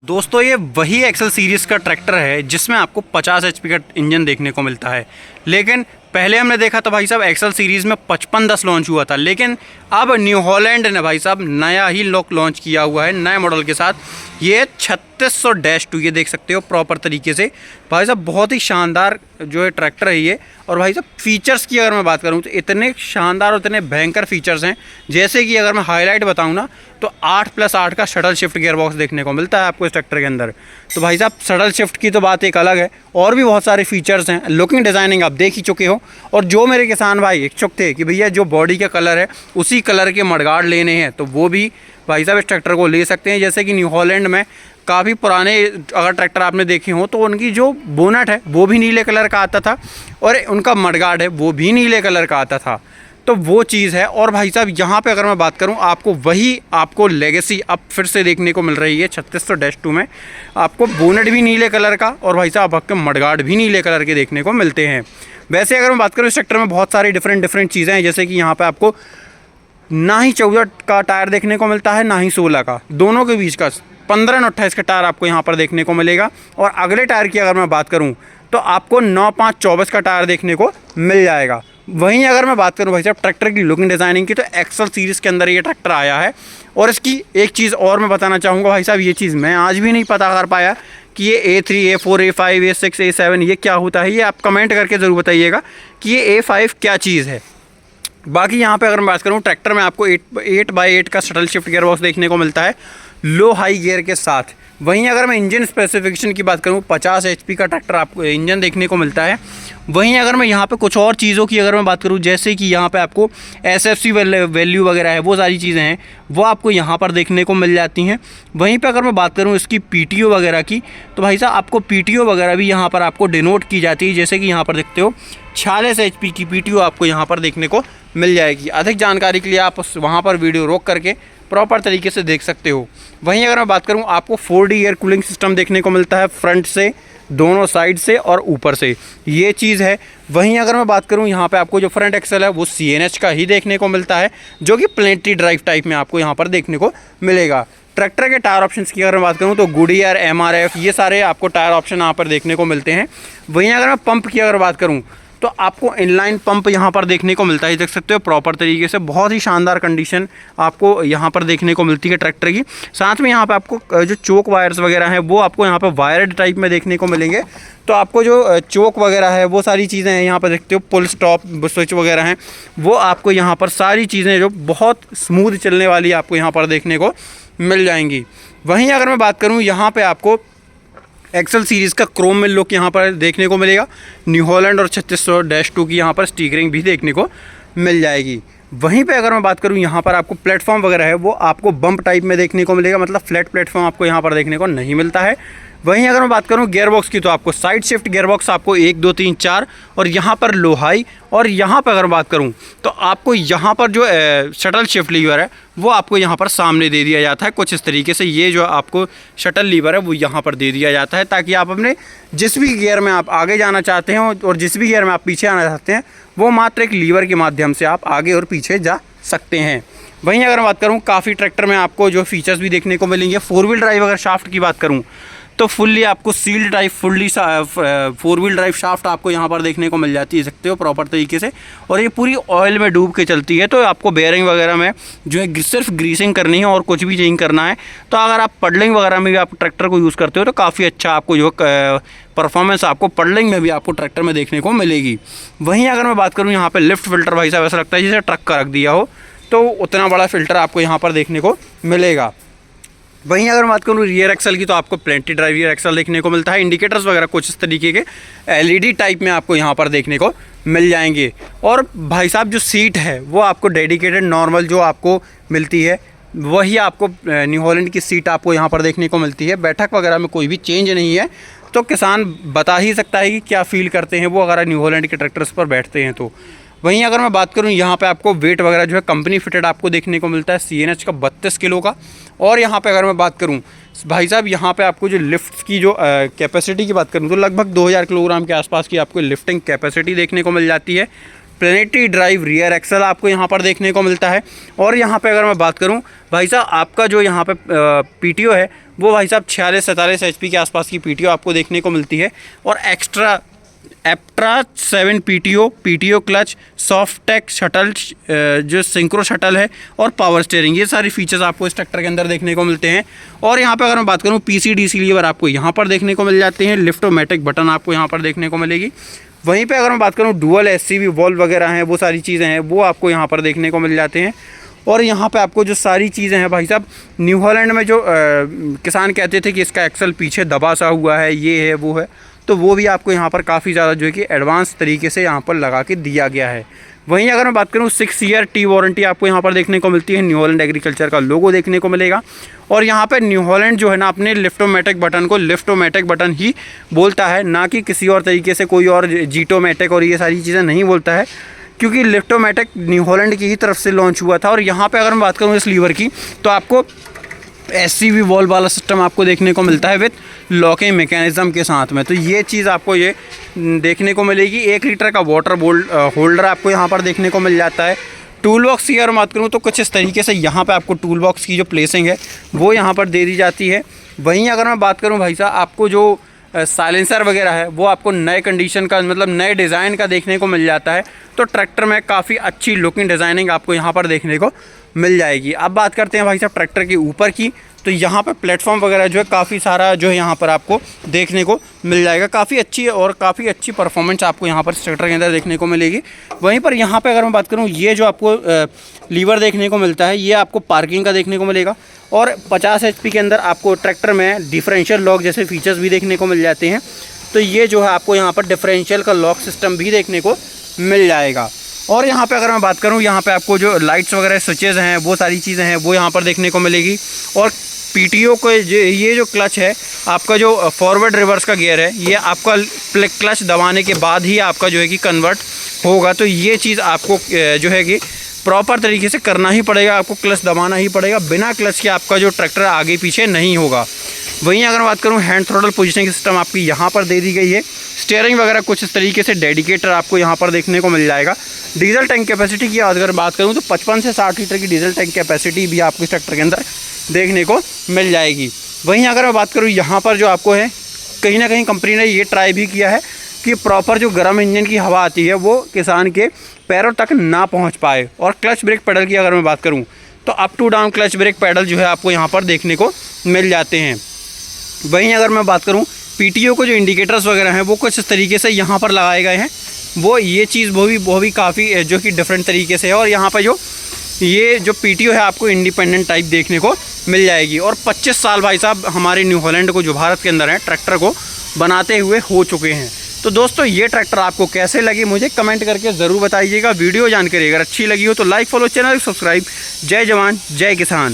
दोस्तों ये वही एक्सेल सीरीज़ का ट्रैक्टर है जिसमें आपको 50 एचपी का इंजन देखने को मिलता है। लेकिन पहले हमने देखा था भाई साहब एक्सेल सीरीज़ में 5510 लॉन्च हुआ था, लेकिन अब न्यू हॉलैंड ने भाई साहब नया ही लॉन्च किया हुआ है नए मॉडल के साथ। ये 3600-2 ये देख सकते हो प्रॉपर तरीके से भाई साहब, बहुत ही शानदार जो है ट्रैक्टर है ये। और भाई साहब फीचर्स की अगर मैं बात करूँ तो इतने शानदार और इतने भयंकर फीचर्स हैं, जैसे कि अगर मैं हाईलाइट बताऊँ ना तो 8+8 का शटल शिफ्ट गियर बॉक्स देखने को मिलता है आपको इस ट्रैक्टर के अंदर। तो भाई साहब शटल शिफ्ट की तो बात एक अलग है, और भी बहुत सारे फीचर्स हैं। लुकिंग डिज़ाइनिंग आप देख ही चुके हो, और जो मेरे किसान भाई इच्छुक थे कि भैया जो बॉडी का कलर है उसी कलर के मडगार्ड लेने हैं, तो वो भी भाई साहब इस ट्रैक्टर को ले सकते हैं। जैसे कि न्यू हॉलैंड में काफ़ी पुराने अगर ट्रैक्टर आपने देखे हों तो उनकी जो बोनट है वो भी नीले कलर का आता था, और उनका मडगार्ड है वो भी नीले कलर का आता था। तो वो चीज़ है। और भाई साहब यहाँ पे अगर मैं बात करूँ, आपको लेगेसी अब फिर से देखने को मिल रही है 3600-2 में। आपको बोनट भी नीले कलर का, और भाई साहब आपके मडगार्ड भी नीले कलर के देखने को मिलते हैं। वैसे अगर मैं बात करूँ इस ट्रैक्टर में बहुत सारी डिफरेंट चीज़ें हैं, जैसे कि यहाँ पे आपको ना ही 14 का टायर देखने को मिलता है ना ही 16 का, दोनों के बीच का 15 और 28 का टायर आपको यहाँ पर देखने को मिलेगा। और अगले टायर की अगर मैं बात करूँ तो आपको 9-5-24 का टायर देखने को मिल जाएगा। वहीं अगर मैं बात करूं भाई साहब ट्रैक्टर की लुकिंग डिज़ाइनिंग की, तो एक्सेल सीरीज़ के अंदर ये ट्रैक्टर आया है। और इसकी एक चीज़ और मैं बताना चाहूँगा भाई साहब, ये चीज़ मैं आज भी नहीं पता कर पाया कि ये A3, A4, A5, A6, A7 ये क्या होता है। ये आप कमेंट करके ज़रूर बताइएगा कि ये A5 क्या चीज़ है। बाकी यहाँ पे अगर मैं बात करूँ ट्रैक्टर में आपको 8x8 का शटल शिफ्ट गियर बॉक्स देखने को मिलता है लो हाई गियर के साथ। वहीं अगर मैं इंजन स्पेसिफिकेशन की बात करूँ 50 एचपी का ट्रैक्टर आपको इंजन देखने को मिलता है। वहीं अगर मैं यहाँ पे कुछ और चीज़ों की अगर मैं बात करूँ, जैसे कि यहाँ पे आपको एसएफसी वैल्यू वगैरह है, वो सारी चीज़ें हैं वो आपको यहाँ पर देखने को मिल जाती हैं। वहीं पे अगर मैं बात करूँ इसकी पीटीओ वगैरह की, तो भाई साहब आपको पीटीओ वगैरह भी यहाँ पर आपको डिनोट की जाती है। जैसे कि यहाँ पर देखते हो 46 एचपी की पीटीओ आपको यहाँ पर देखने को मिल जाएगी। अधिक जानकारी के लिए आप वहाँ पर वीडियो रोक करके प्रॉपर तरीके से देख सकते हो। वहीं अगर मैं बात करूं आपको 4D एयर कूलिंग सिस्टम देखने को मिलता है, फ्रंट से, दोनों साइड से और ऊपर से, ये चीज़ है। वहीं अगर मैं बात करूं यहाँ पे आपको जो फ्रंट एक्सेल है वो CNH का ही देखने को मिलता है, जो कि प्लेनेटरी ड्राइव टाइप में आपको यहाँ पर देखने को मिलेगा। ट्रैक्टर के टायर ऑप्शंस की अगर मैं बात करूँ तो गुडियर, MRF ये सारे आपको टायर ऑप्शन यहाँ पर देखने को मिलते हैं। वहीं अगर मैं पंप की अगर बात करूँ तो आपको इनलाइन पंप यहाँ पर देखने को मिलता है, देख सकते हो प्रॉपर तरीके से। बहुत ही शानदार कंडीशन आपको यहाँ पर देखने को मिलती है ट्रैक्टर की। साथ में यहाँ पे आपको जो चोक वायर्स वगैरह हैं वो आपको यहाँ पर वायर्ड टाइप में देखने को मिलेंगे। तो आपको जो चोक वगैरह है वो सारी चीज़ें हैं यहाँ पर देखते हो, पुल स्टॉप स्विच वगैरह हैं वो आपको यहाँ पर सारी चीज़ें जो बहुत स्मूथ चलने वाली आपको यहाँ पर देखने को मिल जाएंगी। वहीं अगर मैं बात करूँ यहाँ पर आपको एक्सेल सीरीज़ का क्रोम में लुक यहाँ पर देखने को मिलेगा। न्यू हॉलैंड और 3600-2 की यहाँ पर स्टिकरिंग भी देखने को मिल जाएगी। वहीं पे अगर मैं बात करूँ यहाँ पर आपको प्लेटफॉर्म वगैरह है वो आपको बम्प टाइप में देखने को मिलेगा, मतलब फ्लैट प्लेटफॉर्म आपको यहाँ पर देखने को नहीं मिलता है। वहीं अगर मैं बात करूँ गियर बॉक्स की, तो आपको साइड शिफ्ट गियर बॉक्स आपको 1, 2, 3, 4 और यहाँ पर लो हाई। और यहाँ पर अगर बात करूँ तो आपको यहाँ पर जो शटल शिफ्ट लीवर है वो आपको यहाँ पर सामने दे दिया जाता है कुछ इस तरीके से। ये जो आपको शटल लीवर है वो यहाँ पर दे दिया जाता है, ताकि आप अपने जिस भी गियर में आप आगे जाना चाहते हैं और जिस भी गियर में आप पीछे आना चाहते हैं वो मात्र एक लीवर के माध्यम से आप आगे और पीछे जा सकते हैं। वहीं अगर मैं बात करूँ काफ़ी ट्रैक्टर में आपको जो फीचर्स भी देखने को मिलेंगे, 4 व्हील ड्राइव अगर शाफ्ट की बात करूँ तो फुल्ली आपको sealed type 4 wheel drive shaft आपको यहाँ पर देखने को मिल जाती है, सकते हो प्रॉपर तरीके से। और ये पूरी ऑयल में डूब के चलती है, तो आपको बेयरिंग वगैरह में जो है सिर्फ ग्रीसिंग करनी है और कुछ भी चेंज करना है। तो अगर आप पडलिंग वगैरह में भी आप ट्रैक्टर को यूज़ करते हो तो काफ़ी अच्छा आपको जो परफॉर्मेंस आपको पडलिंग में भी आपको ट्रैक्टर में देखने को मिलेगी। वहीं अगर मैं बात करूँ यहाँ पर लिफ्ट फिल्टर, भाई साहब ऐसा लगता है जैसे ट्रक का रख दिया हो, तो उतना बड़ा फिल्टर आपको यहाँ पर देखने को मिलेगा। वहीं अगर बात करूँ रियर एक्सल की, तो आपको प्लेनेटरी ड्राइव रियर एक्सल देखने को मिलता है। इंडिकेटर्स वगैरह कुछ इस तरीके के LED टाइप में आपको यहाँ पर देखने को मिल जाएंगे। और भाई साहब जो सीट है वो आपको डेडिकेटेड नॉर्मल जो आपको मिलती है वही आपको न्यू हॉलैंड की सीट आपको यहाँ पर देखने को मिलती है। बैठक वगैरह में कोई भी चेंज नहीं है, तो किसान बता ही सकता है कि क्या फ़ील करते हैं वो अगर न्यू हॉलैंड के ट्रैक्टर्स पर बैठते हैं तो। वहीं अगर मैं बात करूं यहाँ पे आपको वेट वगैरह जो है कंपनी फिटेड आपको देखने को मिलता है CNH का 32 किलो का। और यहाँ पे अगर मैं बात करूं भाई साहब यहाँ पे आपको जो लिफ्ट की जो कैपेसिटी की बात करूं तो लगभग 2000 किलोग्राम के आसपास की आपको लिफ्टिंग कैपेसिटी देखने को मिल जाती है। प्लेनेटरी ड्राइव रियर एक्सल आपको यहाँ पर देखने को मिलता है। और यहाँ पे अगर मैं बात करूँ भाई साहब, आपका जो यहाँ पे पीटीओ है वो भाई साहब 46-47 HP के आसपास की पीटीओ आपको देखने को मिलती है। और एक्स्ट्रा एप्ट्रा 7 PTO clutch, soft tech shuttle जो सिंक्रो शटल है, और पावर स्टीयरिंग, ये सारी फीचर्स आपको इस ट्रैक्टर के अंदर देखने को मिलते हैं। और यहाँ पे अगर मैं बात करूँ PCDC लीवर आपको यहाँ पर देखने को मिल जाते हैं। लिफ्टोमेटिक बटन आपको यहाँ पर देखने को मिलेगी। वहीं पे अगर मैं बात करूँ डुअल SCV वॉल्व वगैरह हैं, वो सारी चीज़ें हैं वो आपको यहाँ पर देखने को मिल जाते हैं। और यहाँ पे आपको जो सारी चीज़ें हैं भाई साहब, न्यू हॉलैंड में जो किसान कहते थे कि इसका एक्सल पीछे दबा सा हुआ है, ये है वो है, तो वो भी आपको यहाँ पर काफ़ी ज़्यादा जो है कि एडवांस तरीके से यहाँ पर लगा के दिया गया है। वहीं अगर मैं बात करूँ 6 ईयर T वारंटी आपको यहाँ पर देखने को मिलती है। न्यू हॉलैंड एग्रीकल्चर का लोगो देखने को मिलेगा। और यहाँ पर न्यू हॉलैंड जो है ना, अपने लिफ्टोमेटिक बटन को लिफ्टोमेटिक बटन ही बोलता है, ना कि किसी और तरीके से कोई और जीटोमेटिक और ये सारी चीज़ें नहीं बोलता है, क्योंकि लिफ्टोमेटिक न्यू हॉलैंड की ही तरफ से लॉन्च हुआ था। और यहाँ पे अगर मैं बात करूँ इस लीवर की, तो आपको SCV वॉल्व वाला सिस्टम आपको देखने को मिलता है विद लॉकिंग मैकेनिज्म के साथ में। तो ये चीज़ आपको ये देखने को मिलेगी। 1 लीटर का वाटर होल्डर आपको यहाँ पर देखने को मिल जाता है। टूल बॉक्स की अगर बात करूँ तो कुछ इस तरीके से यहाँ पे आपको टूल बॉक्स की जो प्लेसिंग है वो यहाँ पर दे दी जाती है। वहीं अगर मैं बात करूँ भाई साहब, आपको जो साइलेंसर वगैरह है वो आपको नए कंडीशन का, मतलब नए डिज़ाइन का देखने को मिल जाता है। तो ट्रैक्टर में काफ़ी अच्छी लुकिंग डिज़ाइनिंग आपको यहाँ पर देखने को मिल जाएगी। अब बात करते हैं भाई साहब ट्रैक्टर के ऊपर की, तो यहाँ पर प्लेटफॉर्म वगैरह जो है काफ़ी सारा जो है यहाँ पर आपको देखने को मिल जाएगा। काफ़ी अच्छी और काफ़ी अच्छी परफॉर्मेंस आपको यहाँ पर ट्रैक्टर के अंदर देखने को मिलेगी। वहीं पर यहाँ पे अगर मैं बात करूँ, ये जो आपको लीवर देखने को मिलता है ये आपको पार्किंग का देखने को मिलेगा। और 50 HP के अंदर आपको ट्रैक्टर में डिफरेंशियल लॉक जैसे फीचर्स भी देखने को मिल जाते हैं। तो ये जो है आपको यहाँ पर डिफरेंशियल का लॉक सिस्टम भी देखने को मिल जाएगा। और यहाँ पे अगर मैं बात करूँ, यहाँ पे आपको जो लाइट्स वगैरह स्विचेज़ हैं वो सारी चीज़ें हैं वो यहाँ पर देखने को मिलेगी। और पीटीओ को ये जो क्लच है आपका, जो फॉरवर्ड रिवर्स का गियर है, ये आपका क्लच दबाने के बाद ही आपका जो है कि कन्वर्ट होगा। तो ये चीज़ आपको जो है कि प्रॉपर तरीके से करना ही पड़ेगा, आपको क्लच दबाना ही पड़ेगा। बिना क्लच के आपका जो ट्रैक्टर आगे पीछे नहीं होगा। वहीं अगर बात करूं, हैंड थ्रोटल पोजीशनिंग सिस्टम आपकी यहाँ पर दे दी गई है। स्टीयरिंग वगैरह कुछ इस तरीके से डेडिकेटर आपको यहाँ पर देखने को मिल जाएगा। डीजल टैंक कैपेसिटी की अगर बात करूँ तो 55 से 60 लीटर की डीजल टैंक कैपेसिटी भी आपको इस ट्रैक्टर के अंदर देखने को मिल जाएगी। वहीं अगर मैं बात करूँ, यहाँ पर जो आपको है, कहीं ना कहीं कंपनी ने ये ट्राई भी किया है कि प्रॉपर जो गर्म इंजन की हवा आती है वो किसान के पैरों तक ना पहुंच पाए। और क्लच ब्रेक पेडल की अगर मैं बात करूं तो up to down clutch brake pedal जो है आपको यहां पर देखने को मिल जाते हैं। वहीं अगर मैं बात करूं, पीटीओ को जो इंडिकेटर्स वगैरह हैं वो कुछ इस तरीके से यहाँ पर लगाए गए हैं। वो ये चीज़ वो भी काफ़ी जो कि डिफरेंट तरीके से है। और यहाँ पर जो ये जो पीटीओ है आपको इंडिपेंडेंट टाइप देखने को मिल जाएगी। और 25 साल भाई साहब हमारे न्यू हॉलैंड को, जो भारत के अंदर है, ट्रैक्टर को बनाते हुए हो चुके हैं। तो दोस्तों ये ट्रैक्टर आपको कैसे लगी मुझे कमेंट करके ज़रूर बताइएगा। वीडियो जानकारी अगर अच्छी लगी हो तो लाइक, फॉलो, चैनल सब्सक्राइब। जय जवान जय किसान।